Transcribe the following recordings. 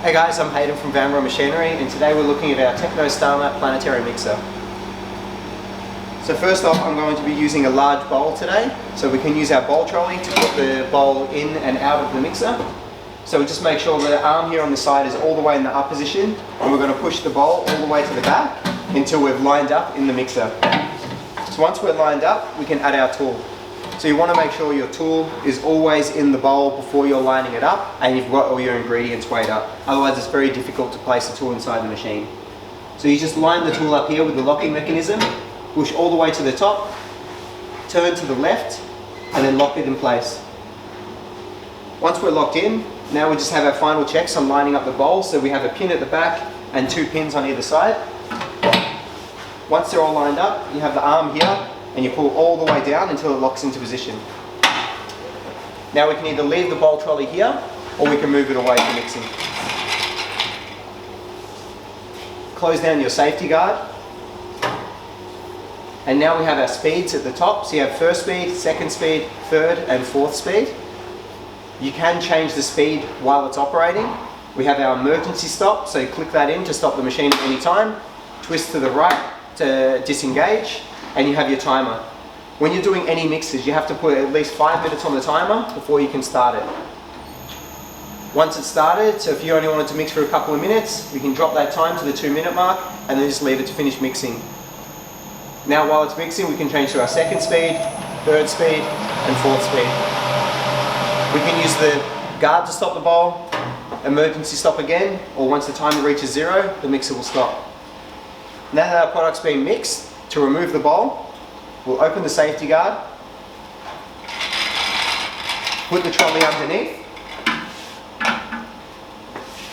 Hey guys, I'm Hayden from Van Roy Machinery, and today we're looking at our Techno StarMat planetary mixer. So first off, I'm going to be using a large bowl today, so we can use our bowl trolley to put the bowl in and out of the mixer. So we just make sure the arm here on the side is all the way in the up position, and we're going to push the bowl all the way to the back until we've lined up in the mixer. So once we're lined up, we can add our tool. So you want to make sure your tool is always in the bowl before you're lining it up and you've got all your ingredients weighed up. Otherwise it's very difficult to place the tool inside the machine. So you just line the tool up here with the locking mechanism, push all the way to the top, turn to the left and then lock it in place. Once we're locked in, now we just have our final checks on lining up the bowl. So we have a pin at the back and 2 pins on either side. Once they're all lined up, you have the arm here and you pull all the way down until it locks into position. Now we can either leave the bowl trolley here or we can move it away for mixing. Close down your safety guard. And now we have our speeds at the top. So you have first speed, second speed, third and fourth speed. You can change the speed while it's operating. We have our emergency stop, so you click that in to stop the machine at any time. Twist to the right to disengage. And you have your timer. When you're doing any mixes, you have to put at least 5 minutes on the timer before you can start it. Once it's started, so if you only wanted to mix for a couple of minutes, we can drop that time to the 2-minute mark and then just leave it to finish mixing. Now while it's mixing, we can change to our second speed, third speed and fourth speed. We can use the guard to stop the bowl, emergency stop again, or once the timer reaches 0, the mixer will stop. Now that our product's been mixed, to remove the bowl, we'll open the safety guard, put the trolley underneath.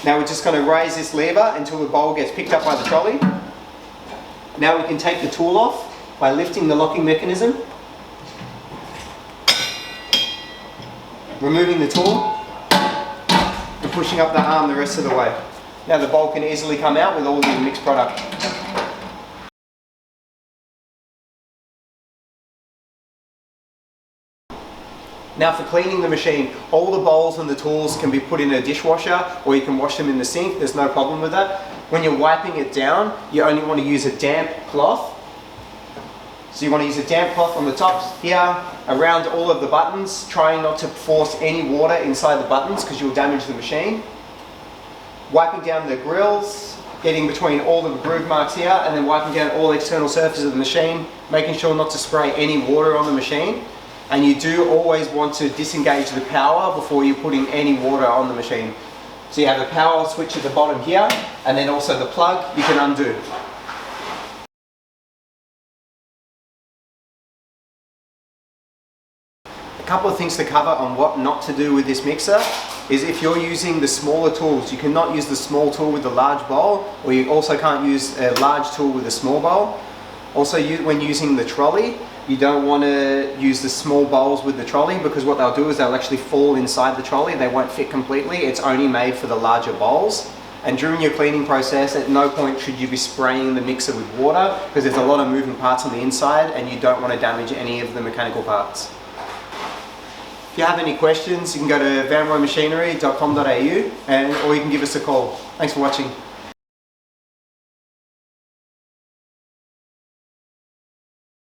Now we're just going to raise this lever until the bowl gets picked up by the trolley. Now we can take the tool off by lifting the locking mechanism, removing the tool and pushing up the arm the rest of the way. Now the bowl can easily come out with all the mixed product. Now for cleaning the machine, all the bowls and the tools can be put in a dishwasher or you can wash them in the sink, there's no problem with that. When you're wiping it down, you only want to use a damp cloth. So you want to use a damp cloth on the tops here, around all of the buttons, trying not to force any water inside the buttons because you'll damage the machine. Wiping down the grills, getting between all the groove marks here and then wiping down all the external surfaces of the machine, making sure not to spray any water on the machine. And you do always want to disengage the power before you're putting any water on the machine. So you have the power switch at the bottom here, and then also the plug you can undo. A couple of things to cover on what not to do with this mixer is if you're using the smaller tools, you cannot use the small tool with the large bowl, or you also can't use a large tool with a small bowl. Also, when using the trolley, you don't want to use the small bowls with the trolley because what they'll do is they'll actually fall inside the trolley. They won't fit completely. It's only made for the larger bowls. And during your cleaning process, at no point should you be spraying the mixer with water because there's a lot of moving parts on the inside and you don't want to damage any of the mechanical parts. If you have any questions, you can go to vanroymachinery.com.au or you can give us a call. Thanks for watching.